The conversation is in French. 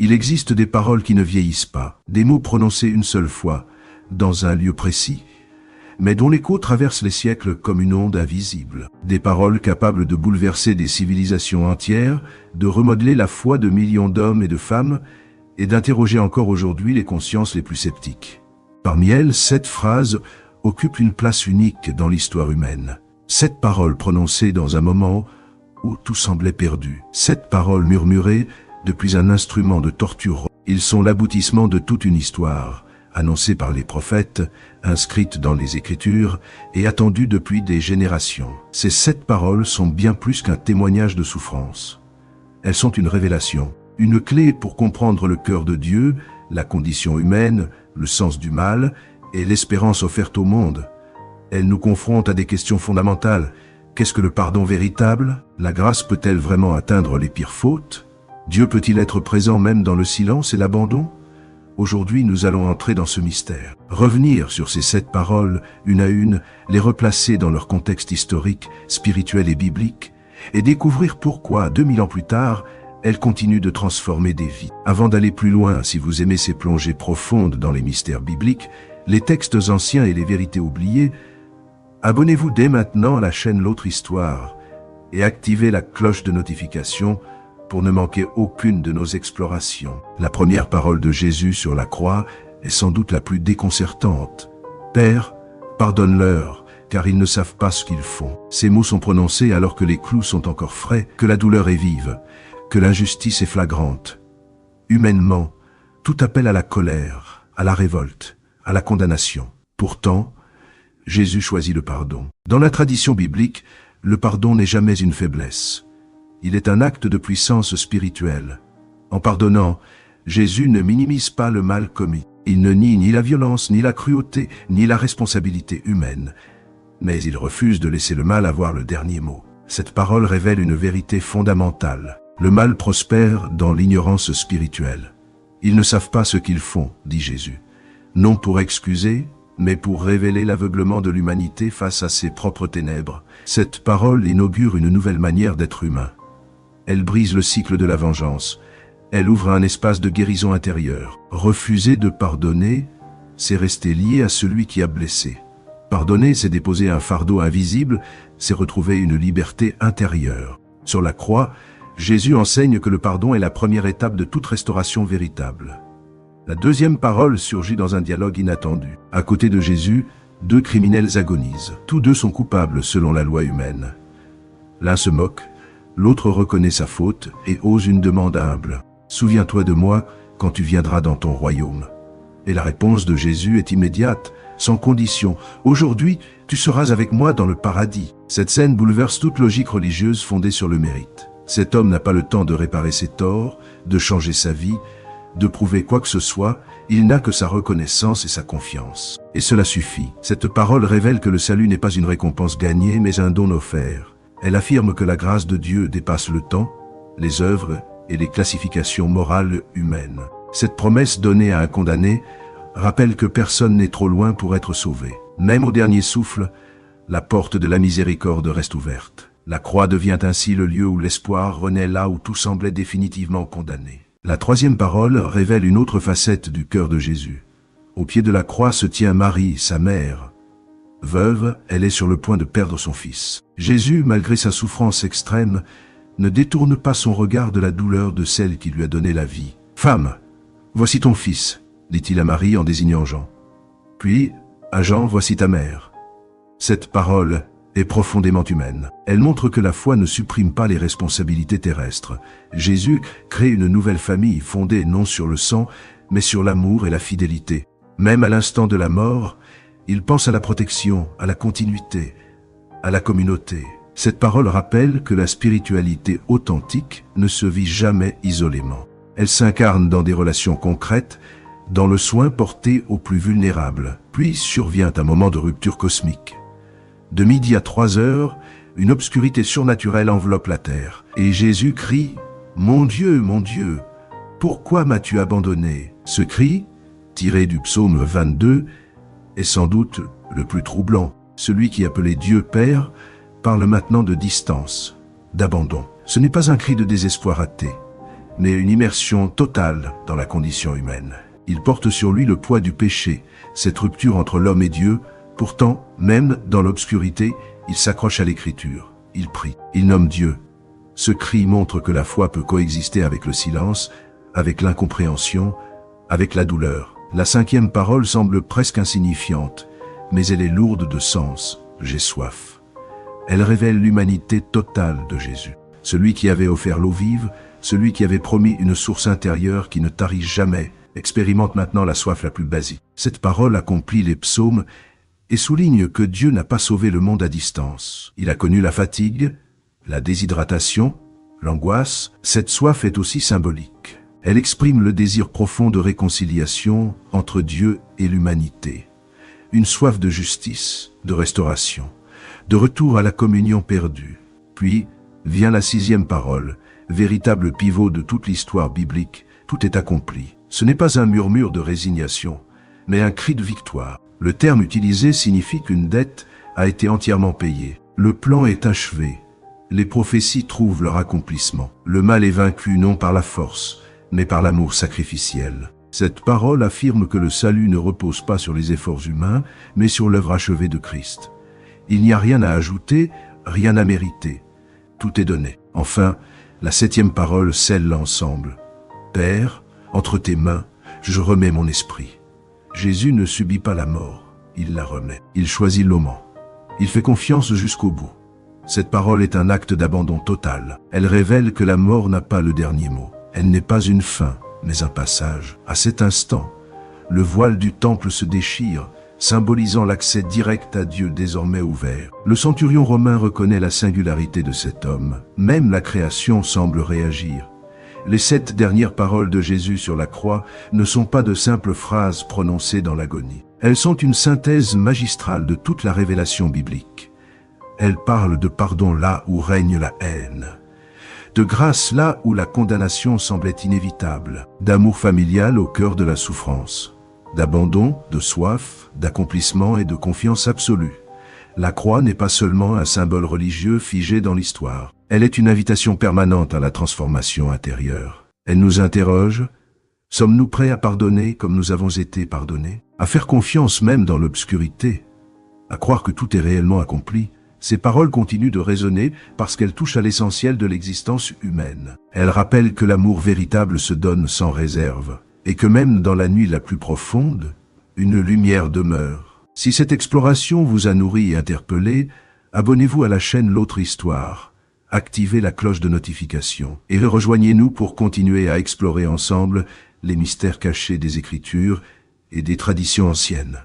Il existe des paroles qui ne vieillissent pas, des mots prononcés une seule fois, dans un lieu précis, mais dont l'écho traverse les siècles comme une onde invisible. Des paroles capables de bouleverser des civilisations entières, de remodeler la foi de millions d'hommes et de femmes, et d'interroger encore aujourd'hui les consciences les plus sceptiques. Parmi elles, cette phrase occupe une place unique dans l'histoire humaine. Cette parole prononcée dans un moment où tout semblait perdu. Cette parole murmurée depuis un instrument de torture. Ils sont l'aboutissement de toute une histoire, annoncée par les prophètes, inscrite dans les Écritures et attendue depuis des générations. Ces 7 paroles sont bien plus qu'un témoignage de souffrance. Elles sont une révélation, une clé pour comprendre le cœur de Dieu, la condition humaine, le sens du mal et l'espérance offerte au monde. Elles nous confrontent à des questions fondamentales. Qu'est-ce que le pardon véritable? La grâce peut-elle vraiment atteindre les pires fautes? Dieu peut-il être présent même dans le silence et l'abandon? Aujourd'hui, nous allons entrer dans ce mystère, revenir sur ces 7 paroles, une à une, les replacer dans leur contexte historique, spirituel et biblique, et découvrir pourquoi, 2000 ans plus tard, elles continuent de transformer des vies. Avant d'aller plus loin, si vous aimez ces plongées profondes dans les mystères bibliques, les textes anciens et les vérités oubliées, abonnez-vous dès maintenant à la chaîne L'Autre Histoire et activez la cloche de notification pour ne manquer aucune de nos explorations. La première parole de Jésus sur la croix est sans doute la plus déconcertante. « Père, pardonne-leur, car ils ne savent pas ce qu'ils font. » Ces mots sont prononcés alors que les clous sont encore frais, que la douleur est vive, que l'injustice est flagrante. Humainement, tout appelle à la colère, à la révolte, à la condamnation. Pourtant, Jésus choisit le pardon. Dans la tradition biblique, le pardon n'est jamais une faiblesse. Il est un acte de puissance spirituelle. En pardonnant, Jésus ne minimise pas le mal commis. Il ne nie ni la violence, ni la cruauté, ni la responsabilité humaine. Mais il refuse de laisser le mal avoir le dernier mot. Cette parole révèle une vérité fondamentale. Le mal prospère dans l'ignorance spirituelle. Ils ne savent pas ce qu'ils font, dit Jésus. Non pour excuser, mais pour révéler l'aveuglement de l'humanité face à ses propres ténèbres. Cette parole inaugure une nouvelle manière d'être humain. Elle brise le cycle de la vengeance. Elle ouvre un espace de guérison intérieure. Refuser de pardonner, c'est rester lié à celui qui a blessé. Pardonner, c'est déposer un fardeau invisible, c'est retrouver une liberté intérieure. Sur la croix, Jésus enseigne que le pardon est la première étape de toute restauration véritable. La deuxième parole surgit dans un dialogue inattendu. À côté de Jésus, 2 criminels agonisent. Tous 2 sont coupables selon la loi humaine. L'un se moque, l'autre reconnaît sa faute et ose une demande humble. « Souviens-toi de moi quand tu viendras dans ton royaume. » Et la réponse de Jésus est immédiate, sans condition. « Aujourd'hui, tu seras avec moi dans le paradis. » Cette scène bouleverse toute logique religieuse fondée sur le mérite. Cet homme n'a pas le temps de réparer ses torts, de changer sa vie, de prouver quoi que ce soit, il n'a que sa reconnaissance et sa confiance. Et cela suffit. Cette parole révèle que le salut n'est pas une récompense gagnée, mais un don offert. Elle affirme que la grâce de Dieu dépasse le temps, les œuvres et les classifications morales humaines. Cette promesse donnée à un condamné rappelle que personne n'est trop loin pour être sauvé. Même au dernier souffle, la porte de la miséricorde reste ouverte. La croix devient ainsi le lieu où l'espoir renaît là où tout semblait définitivement condamné. La troisième parole révèle une autre facette du cœur de Jésus. Au pied de la croix se tient Marie, sa mère. Veuve, elle est sur le point de perdre son fils. Jésus, malgré sa souffrance extrême, ne détourne pas son regard de la douleur de celle qui lui a donné la vie. « Femme, voici ton fils », dit-il à Marie en désignant Jean. Puis, à Jean, voici ta mère. Cette parole est profondément humaine. Elle montre que la foi ne supprime pas les responsabilités terrestres. Jésus crée une nouvelle famille fondée non sur le sang, mais sur l'amour et la fidélité. Même à l'instant de la mort, il pense à la protection, à la continuité, à la communauté. Cette parole rappelle que la spiritualité authentique ne se vit jamais isolément. Elle s'incarne dans des relations concrètes, dans le soin porté aux plus vulnérables. Puis survient un moment de rupture cosmique. De midi à 3 heures, une obscurité surnaturelle enveloppe la terre. Et Jésus crie « Mon Dieu, pourquoi m'as-tu abandonné ?» Ce cri, tiré du psaume 22, est sans doute le plus troublant. Celui qui appelait Dieu Père parle maintenant de distance, d'abandon. Ce n'est pas un cri de désespoir athée, mais une immersion totale dans la condition humaine. Il porte sur lui le poids du péché, cette rupture entre l'homme et Dieu. Pourtant, même dans l'obscurité, il s'accroche à l'écriture. Il prie, il nomme Dieu. Ce cri montre que la foi peut coexister avec le silence, avec l'incompréhension, avec la douleur. La cinquième parole semble presque insignifiante, mais elle est lourde de sens. J'ai soif. Elle révèle l'humanité totale de Jésus. Celui qui avait offert l'eau vive, celui qui avait promis une source intérieure qui ne tarit jamais, expérimente maintenant la soif la plus basique. Cette parole accomplit les psaumes et souligne que Dieu n'a pas sauvé le monde à distance. Il a connu la fatigue, la déshydratation, l'angoisse. Cette soif est aussi symbolique. Elle exprime le désir profond de réconciliation entre Dieu et l'humanité. Une soif de justice, de restauration, de retour à la communion perdue. Puis vient la sixième parole, véritable pivot de toute l'histoire biblique. Tout est accompli. Ce n'est pas un murmure de résignation, mais un cri de victoire. Le terme utilisé signifie qu'une dette a été entièrement payée. Le plan est achevé. Les prophéties trouvent leur accomplissement. Le mal est vaincu non par la force, mais par l'amour sacrificiel. Cette parole affirme que le salut ne repose pas sur les efforts humains, mais sur l'œuvre achevée de Christ. Il n'y a rien à ajouter, rien à mériter. Tout est donné. Enfin, la septième parole scelle l'ensemble. Père, entre tes mains, je remets mon esprit. Jésus ne subit pas la mort, il la remet. Il choisit l'oment. Il fait confiance jusqu'au bout. Cette parole est un acte d'abandon total. Elle révèle que la mort n'a pas le dernier mot. Elle n'est pas une fin, mais un passage. À cet instant, le voile du temple se déchire, symbolisant l'accès direct à Dieu désormais ouvert. Le centurion romain reconnaît la singularité de cet homme. Même la création semble réagir. Les 7 dernières paroles de Jésus sur la croix ne sont pas de simples phrases prononcées dans l'agonie. Elles sont une synthèse magistrale de toute la révélation biblique. Elles parlent de pardon là où règne la haine, de grâce là où la condamnation semblait inévitable, d'amour familial au cœur de la souffrance, d'abandon, de soif, d'accomplissement et de confiance absolue. La croix n'est pas seulement un symbole religieux figé dans l'histoire. Elle est une invitation permanente à la transformation intérieure. Elle nous interroge. Sommes-nous prêts à pardonner comme nous avons été pardonnés? À faire confiance même dans l'obscurité? À croire que tout est réellement accompli? Ces paroles continuent de résonner parce qu'elles touchent à l'essentiel de l'existence humaine. Elles rappellent que l'amour véritable se donne sans réserve, et que même dans la nuit la plus profonde, une lumière demeure. Si cette exploration vous a nourri et interpellé, abonnez-vous à la chaîne L'Autre Histoire, activez la cloche de notification et rejoignez-nous pour continuer à explorer ensemble les mystères cachés des Écritures et des traditions anciennes.